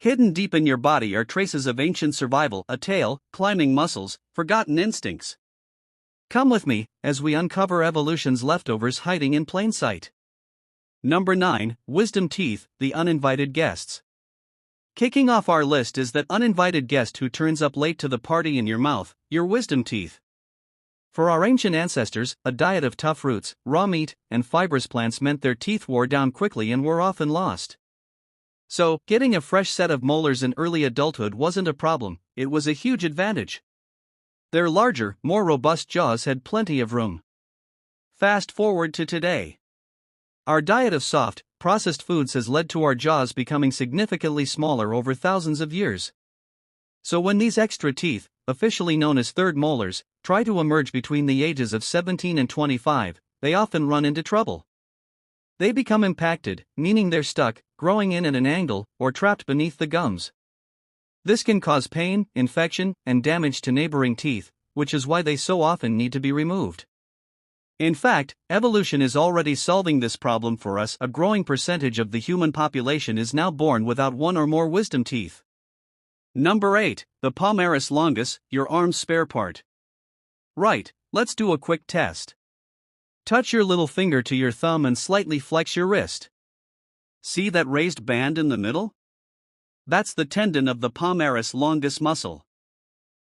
Hidden deep in your body are traces of ancient survival, a tail, climbing muscles, forgotten instincts. Come with me as we uncover evolution's leftovers hiding in plain sight. Number 9, Wisdom Teeth, the uninvited guests. Kicking off our list is that uninvited guest who turns up late to the party in your mouth, your wisdom teeth. For our ancient ancestors, a diet of tough roots, raw meat, and fibrous plants meant their teeth wore down quickly and were often lost. So, getting a fresh set of molars in early adulthood wasn't a problem, it was a huge advantage. Their larger, more robust jaws had plenty of room. Fast forward to today. Our diet of soft, processed foods has led to our jaws becoming significantly smaller over thousands of years. So when these extra teeth, officially known as third molars, try to emerge between the ages of 17 and 25, they often run into trouble. They become impacted, meaning they're stuck, growing in at an angle, or trapped beneath the gums. This can cause pain, infection, and damage to neighboring teeth, which is why they so often need to be removed. In fact, evolution is already solving this problem for us. A growing percentage of the human population is now born without one or more wisdom teeth. Number 8, the palmaris longus, your arm's spare part. Right, let's do a quick test. Touch your little finger to your thumb and slightly flex your wrist. See that raised band in the middle? That's the tendon of the palmaris longus muscle.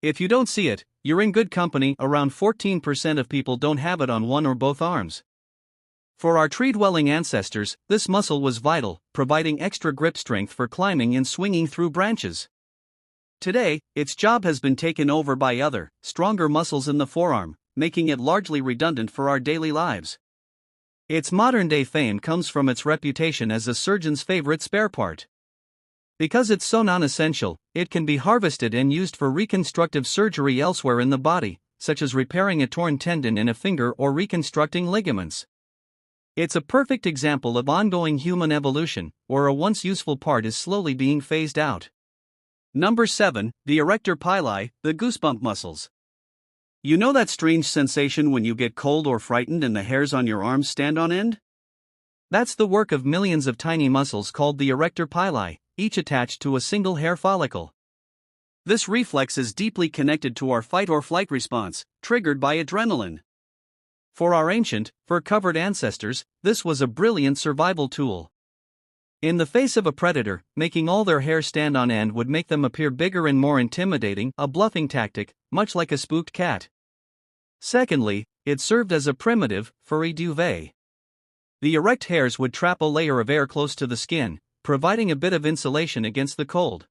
If you don't see it, you're in good company. Around 14% of people don't have it on one or both arms. For our tree-dwelling ancestors, this muscle was vital, providing extra grip strength for climbing and swinging through branches. Today, its job has been taken over by other, stronger muscles in the forearm, making it largely redundant for our daily lives. Its modern-day fame comes from its reputation as a surgeon's favorite spare part. Because it's so non-essential, it can be harvested and used for reconstructive surgery elsewhere in the body, such as repairing a torn tendon in a finger or reconstructing ligaments. It's a perfect example of ongoing human evolution, where a once useful part is slowly being phased out. Number 7, the erector pili, the goosebump muscles. You know that strange sensation when you get cold or frightened and the hairs on your arms stand on end? That's the work of millions of tiny muscles called the erector pili, each attached to a single hair follicle. This reflex is deeply connected to our fight or flight response, triggered by adrenaline. For our ancient, fur-covered ancestors, this was a brilliant survival tool. In the face of a predator, making all their hair stand on end would make them appear bigger and more intimidating, a bluffing tactic, much like a spooked cat. Secondly, it served as a primitive, furry duvet. The erect hairs would trap a layer of air close to the skin, providing a bit of insulation against the cold.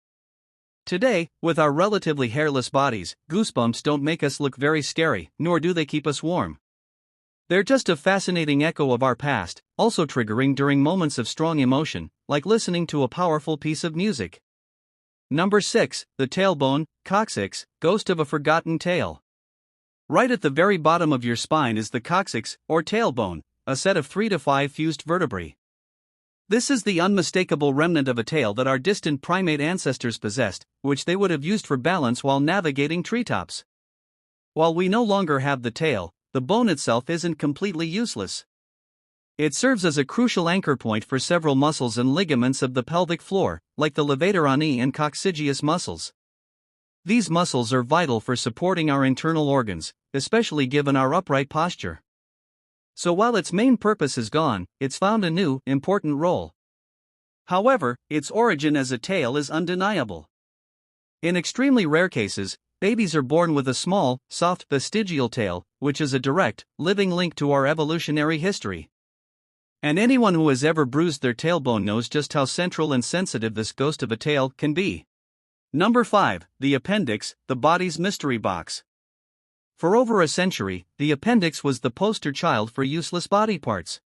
Today, with our relatively hairless bodies, goosebumps don't make us look very scary, nor do they keep us warm. They're just a fascinating echo of our past, also triggering during moments of strong emotion, like listening to a powerful piece of music. Number 6, the tailbone, coccyx, ghost of a forgotten tail. Right at the very bottom of your spine is the coccyx, or tailbone, a set of 3 to 5 fused vertebrae. This is the unmistakable remnant of a tail that our distant primate ancestors possessed, which they would have used for balance while navigating treetops. While we no longer have the tail, the bone itself isn't completely useless. It serves as a crucial anchor point for several muscles and ligaments of the pelvic floor, like the levator ani and coccygeus muscles. These muscles are vital for supporting our internal organs, especially given our upright posture. So while its main purpose is gone, it's found a new, important role. However, its origin as a tail is undeniable. In extremely rare cases, babies are born with a small, soft vestigial tail, which is a direct, living link to our evolutionary history. And anyone who has ever bruised their tailbone knows just how central and sensitive this ghost of a tail can be. Number 5, the appendix, the body's mystery box. For over a century, the appendix was the poster child for useless body parts.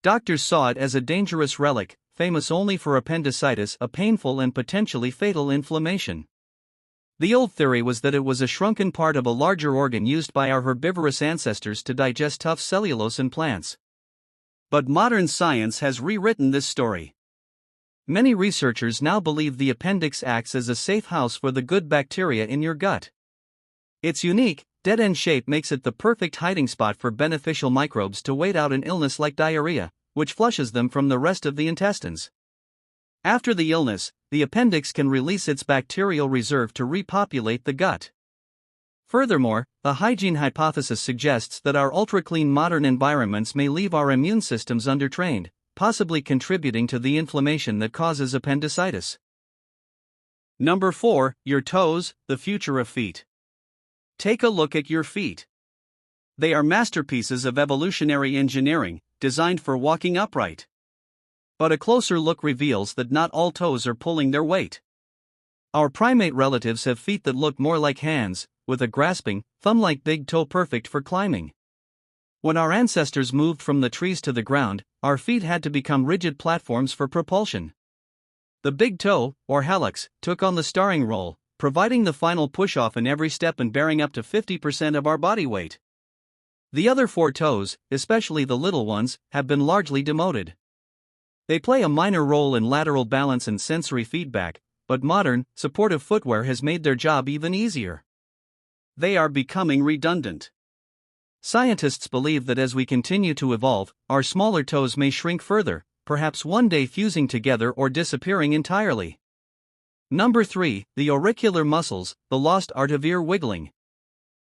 Doctors saw it as a dangerous relic, famous only for appendicitis, a painful and potentially fatal inflammation. The old theory was that it was a shrunken part of a larger organ used by our herbivorous ancestors to digest tough cellulose and plants. But modern science has rewritten this story. Many researchers now believe the appendix acts as a safe house for the good bacteria in your gut. Its unique, dead-end shape makes it the perfect hiding spot for beneficial microbes to wait out an illness like diarrhea, which flushes them from the rest of the intestines. After the illness, the appendix can release its bacterial reserve to repopulate the gut. Furthermore, the hygiene hypothesis suggests that our ultra-clean modern environments may leave our immune systems undertrained, possibly contributing to the inflammation that causes appendicitis. Number 4. Your toes, the future of feet. Take a look at your feet. They are masterpieces of evolutionary engineering, designed for walking upright. But a closer look reveals that not all toes are pulling their weight. Our primate relatives have feet that look more like hands, with a grasping, thumb-like big toe perfect for climbing. When our ancestors moved from the trees to the ground, our feet had to become rigid platforms for propulsion. The big toe, or hallux, took on the starring role, providing the final push-off in every step and bearing up to 50% of our body weight. The other 4 toes, especially the little ones, have been largely demoted. They play a minor role in lateral balance and sensory feedback, but modern, supportive footwear has made their job even easier. They are becoming redundant. Scientists believe that as we continue to evolve, our smaller toes may shrink further, perhaps one day fusing together or disappearing entirely. Number 3. The auricular muscles, the lost art of ear wiggling.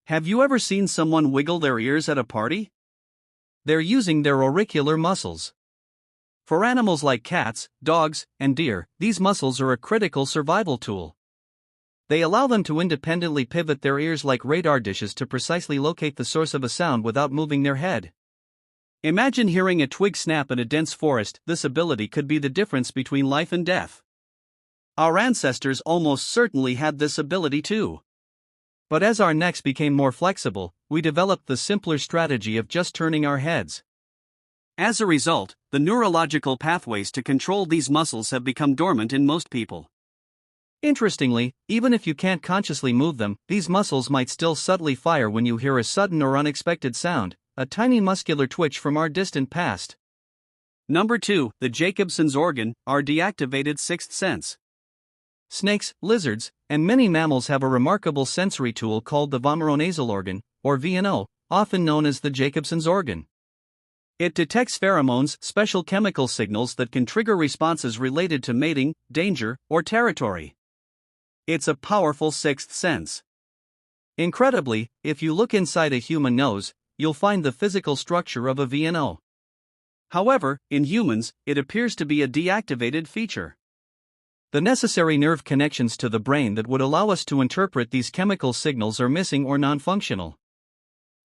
Have you ever seen someone wiggle their ears at a party? They're using their auricular muscles. For animals like cats, dogs, and deer, these muscles are a critical survival tool. They allow them to independently pivot their ears like radar dishes to precisely locate the source of a sound without moving their head. Imagine hearing a twig snap in a dense forest. This ability could be the difference between life and death. Our ancestors almost certainly had this ability too. But as our necks became more flexible, we developed the simpler strategy of just turning our heads. As a result, the neurological pathways to control these muscles have become dormant in most people. Interestingly, even if you can't consciously move them, these muscles might still subtly fire when you hear a sudden or unexpected sound, a tiny muscular twitch from our distant past. Number 2. The Jacobson's organ, our deactivated sixth sense. Snakes, lizards, and many mammals have a remarkable sensory tool called the vomeronasal organ, or VNO, often known as the Jacobson's organ. It detects pheromones, special chemical signals that can trigger responses related to mating, danger, or territory. It's a powerful sixth sense. Incredibly, if you look inside a human nose, you'll find the physical structure of a VNO. However, in humans, it appears to be a deactivated feature. The necessary nerve connections to the brain that would allow us to interpret these chemical signals are missing or non-functional.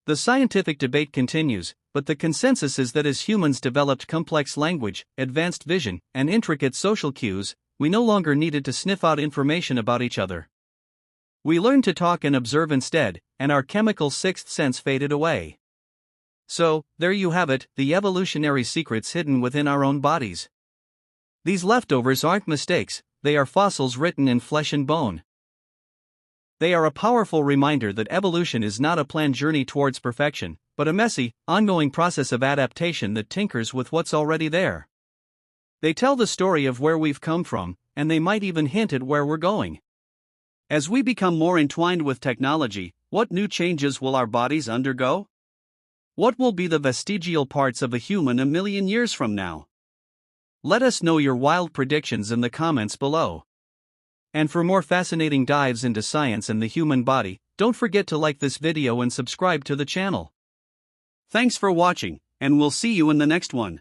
The scientific debate continues, but the consensus is that as humans developed complex language, advanced vision, and intricate social cues, we no longer needed to sniff out information about each other. We learned to talk and observe instead, and our chemical sixth sense faded away. So, there you have it, the evolutionary secrets hidden within our own bodies. These leftovers aren't mistakes, they are fossils written in flesh and bone. They are a powerful reminder that evolution is not a planned journey towards perfection, but a messy, ongoing process of adaptation that tinkers with what's already there. They tell the story of where we've come from, and they might even hint at where we're going. As we become more entwined with technology, what new changes will our bodies undergo? What will be the vestigial parts of a human a million years from now? Let us know your wild predictions in the comments below. And for more fascinating dives into science and the human body, don't forget to like this video and subscribe to the channel. Thanks for watching, and we'll see you in the next one.